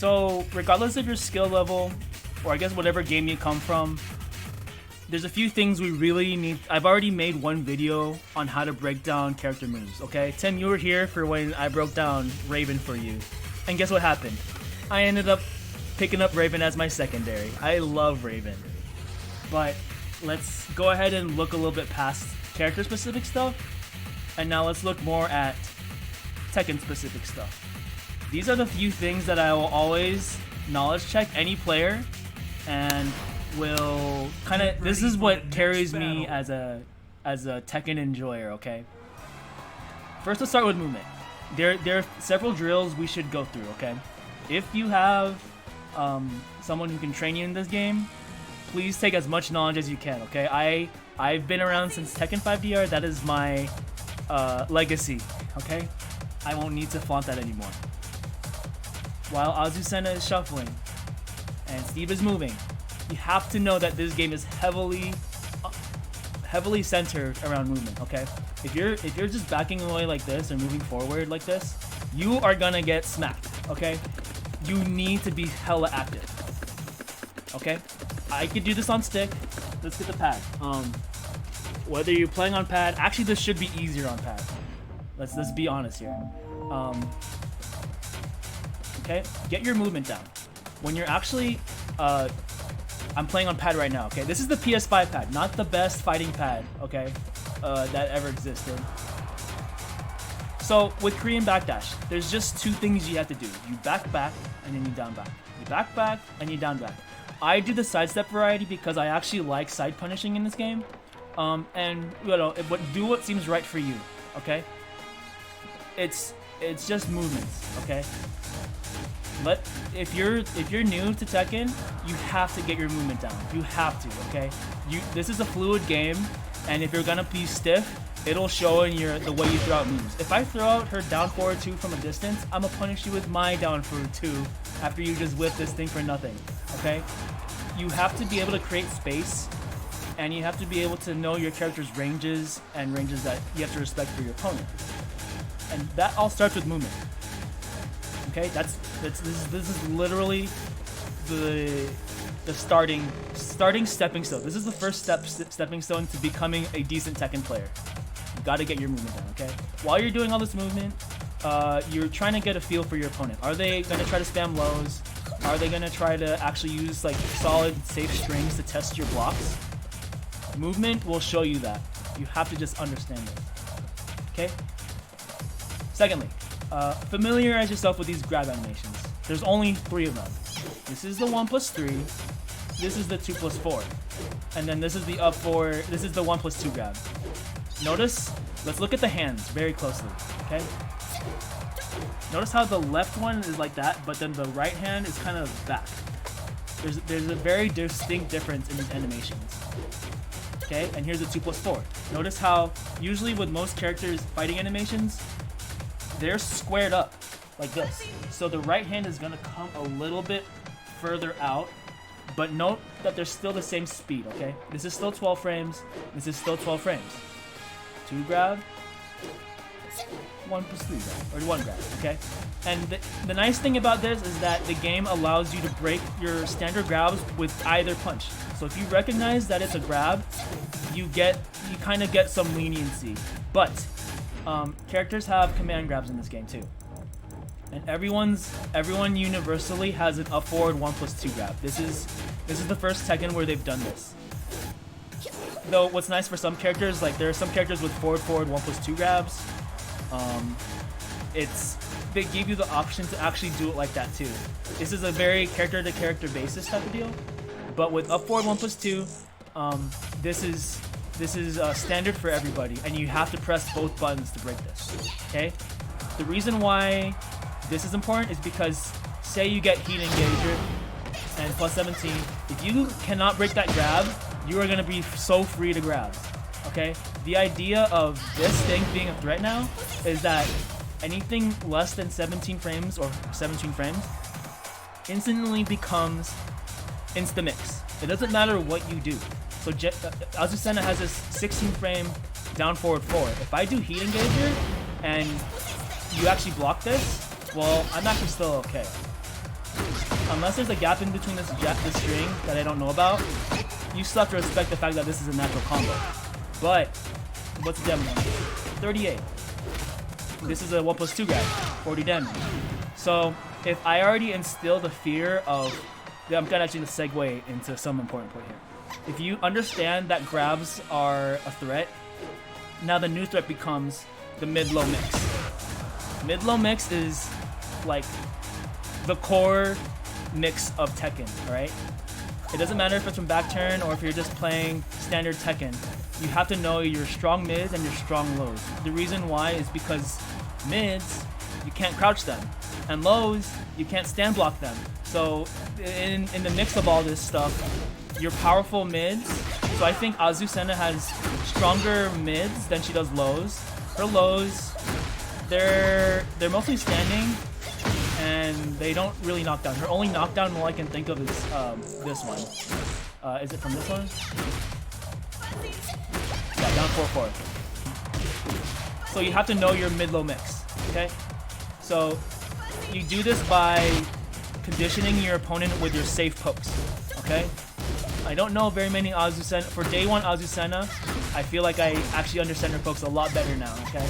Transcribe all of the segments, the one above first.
So regardless of your skill level, or I guess whatever game you come from, there's a few things we really need. I've already made one video on how to break down character moves, okay? Tim, you were here for when I broke down Raven for you. And guess what happened? I ended up picking up Raven as my secondary. I love Raven. But let's go ahead and look a little bit past character-specific stuff. And now let's look more at Tekken-specific stuff. These are the few things that I will always knowledge check any player, and will kind of, this is what carries me as a Tekken enjoyer, okay? First, let's start with movement. There are several drills we should go through, okay? If you have someone who can train you in this game, please take as much knowledge as you can, okay? I've been around since Tekken 5DR. That is my legacy, okay? I won't need to flaunt that anymore. While Azucena is shuffling and Steve is moving, you have to know that this game is heavily centered around movement, okay? If you're just backing away like this and moving forward like this, you are gonna get smacked, okay? You need to be hella active, okay? I could do this on stick. Let's get the pad. Whether you're playing on pad, actually this should be easier on pad. Let's be honest here. Okay, get your movement down. When you're actually, I'm playing on pad right now, okay? This is the PS5 pad, not the best fighting pad, okay, that ever existed. So with Korean backdash, there's just two things you have to do. You back, and then you down back. You back, and you down back. I do the sidestep variety because I actually like side punishing in this game. And you know, do what seems right for you, okay? It's just movements, okay? If you're new to Tekken, you have to get your movement down. You have to, okay? This is a fluid game, and if you're gonna be stiff, it'll show in the way you throw out moves. If I throw out her down forward 2 from a distance, I'm gonna punish you with my down forward 2 after you just whip this thing for nothing, okay? You have to be able to create space, and you have to be able to know your character's ranges and ranges that you have to respect for your opponent. And that all starts with movement. Okay, this is literally the starting stepping stone. This is the first stepping stone to becoming a decent Tekken player. You gotta get your movement down, okay? While you're doing all this movement, you're trying to get a feel for your opponent. Are they gonna try to spam lows? Are they gonna try to actually use like solid, safe strings to test your blocks? Movement will show you that. You have to just understand it. Okay? Secondly, familiarize yourself with these grab animations. There's only 3 of them. This is the 1+3. This is the 2+4. And then this is the up 4. This is the 1+2 grab. Notice, let's look at the hands very closely, okay? Notice how the left one is like that, but then the right hand is kind of back. There's a very distinct difference in these animations. Okay, and here's the 2+4. Notice how usually with most characters fighting animations, they're squared up like this. So the right hand is gonna come a little bit further out, but note that they're still the same speed, okay? This is still 12 frames, this is still 12 frames. 2 grab, 1+3 grab, or 1 grab, okay? And the nice thing about this is that the game allows you to break your standard grabs with either punch. So if you recognize that it's a grab, you kind of get some leniency. But characters have command grabs in this game too. And everyone universally has an up forward 1+2 grab. This is the first Tekken where they've done this. Though what's nice for some characters, like there are some characters with forward 1+2 grabs. They give you the option to actually do it like that too. This is a very character-to-character basis type of deal. But with up forward 1+2, this is standard for everybody, and you have to press both buttons to break this. Okay. The reason why this is important is because say you get heat engager and +17. If you cannot break that grab, you are gonna be so free to grab. Okay. The idea of this thing being a threat now is that anything less than 17 frames or 17 frames instantly becomes insta-mix. It doesn't matter what you do. So Azucena has this 16 frame down forward 4. If I do heat engager and you actually block this, well, I'm actually still okay. unless there's a gap in between this string that I don't know about, you still have to respect the fact that this is a natural combo. But what's the damage? 38. This is a 1+2 grab, 40 damage. So if I already instill the fear of, I'm gonna actually segue into some important point here. If you understand that grabs are a threat, now the new threat becomes the mid-low mix. Mid-low mix is like the core mix of Tekken, alright? It doesn't matter if it's from back turn or if you're just playing standard Tekken. You have to know your strong mids and your strong lows. The reason why is because mids, you can't crouch them. And lows, you can't stand block them. So in the mix of all this stuff, your powerful mids, so I think Azucena has stronger mids than she does lows. Her lows, they're mostly standing and they don't really knock down. Her only knockdown all I can think of is this one. Is it from this one? Yeah, down 4-4. So you have to know your mid-low mix, okay? So you do this by conditioning your opponent with your safe pokes, okay? I don't know very many Azucena. For day 1 Azucena, I feel like I actually understand her pokes a lot better now, okay?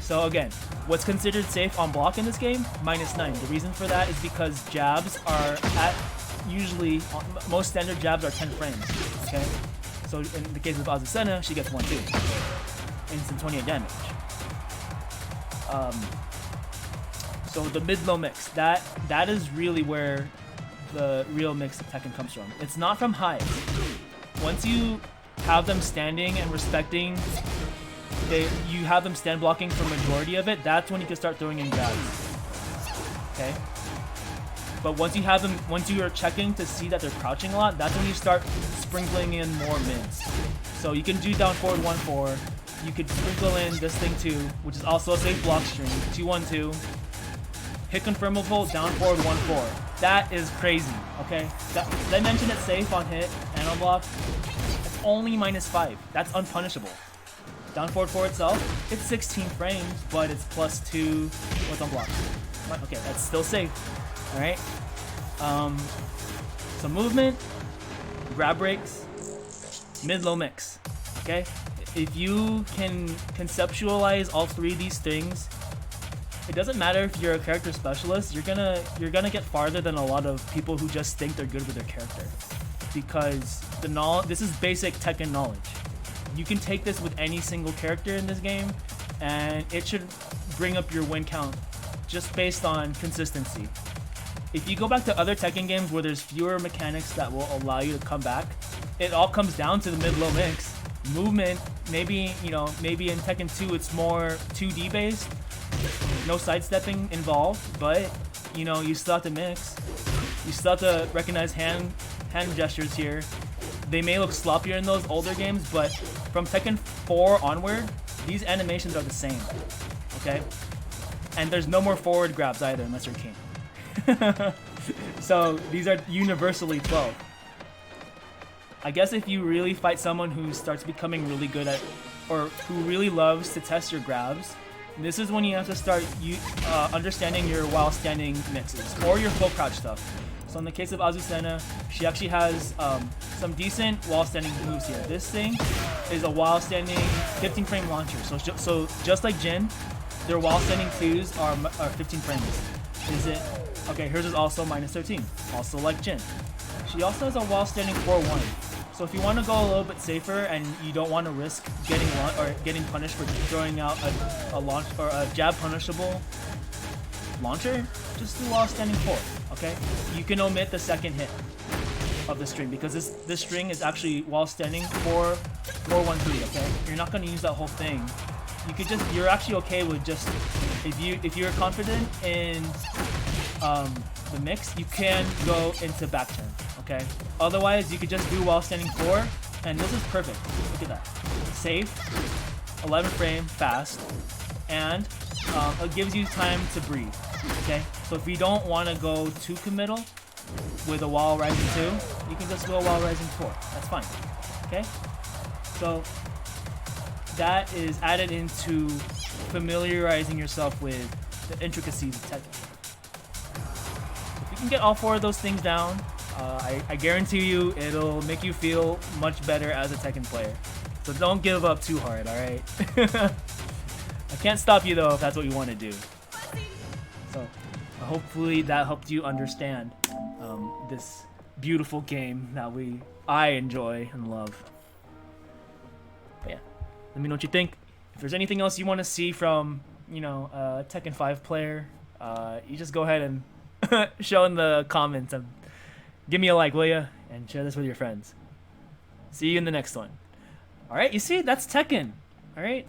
So again, what's considered safe on block in this game? -9. The reason for that is because jabs are at, usually, most standard jabs are 10 frames, okay? So in the case of Azucena, she gets 1-2. Instant 28 damage. So the mid-low mix, that is really where the real mix of Tekken comes from. It's not from highs. Once you have them standing and respecting, you have them stand blocking for majority of it, that's when you can start throwing in grabs. Okay? But once you have them, once you are checking to see that they're crouching a lot, that's when you start sprinkling in more mids. So you can do down forward 1-4. You could sprinkle in this thing too, which is also a safe block string. 2-1-2. Hit confirmable, down forward 1-4. That is crazy, okay? Did I mention it's safe on hit and on block? It's only -5. That's unpunishable. Down forward 4 itself, it's 16 frames, but it's +2. What's on block? Okay, that's still safe. Alright? So movement, grab breaks, mid-low mix. Okay? If you can conceptualize all three of these things, it doesn't matter if you're a character specialist, you're gonna get farther than a lot of people who just think they're good with their character. Because this is basic Tekken knowledge. You can take this with any single character in this game, and it should bring up your win count just based on consistency. If you go back to other Tekken games where there's fewer mechanics that will allow you to come back, it all comes down to the mid-low mix. Movement, maybe in Tekken 2 it's more 2D based, no sidestepping involved, but you still have to mix. You still have to recognize hand gestures here. They may look sloppier in those older games, but from Tekken 4 onward, these animations are the same. Okay? And there's no more forward grabs either unless you're king. So these are universally 12. I guess if you really fight someone who starts becoming really good at, or who really loves to test your grabs, this is when you have to start understanding your while standing mixes or your full crouch stuff. So in the case of Azucena, she actually has some decent while standing moves here. This thing is a while standing 15 frame launcher. So just like Jin, their while standing 2s are 15 frames. Is it? Okay, hers is also -13. Also like Jin. She also has a while standing 4-1. So if you want to go a little bit safer and you don't want to risk getting punished for throwing out a launch or a jab punishable launcher, just do while standing 4. Okay, you can omit the second hit of the string because this string is actually while standing 4-1-3. Okay, you're not going to use that whole thing. You're actually okay with just if you're confident in the mix, you can go into back turn. Okay. Otherwise, you could just do while standing 4, and this is perfect. Look at that. Safe, 11 frame, fast, and it gives you time to breathe. Okay. So if you don't want to go too committal with a while rising 2, you can just go while rising 4. That's fine. Okay. So that is added into familiarizing yourself with the intricacies of Tekken. If you can can get all 4 of those things down, I guarantee you it'll make you feel much better as a Tekken player. So don't give up too hard, alright? I can't stop you though if that's what you want to do. So hopefully that helped you understand this beautiful game that I enjoy and love. But yeah, let me know what you think. If there's anything else you want to see from, you know, a Tekken 5 player, you just go ahead and show in the comments and give me a like, will ya? And share this with your friends. See you in the next one. Alright, you see, that's Tekken. Alright?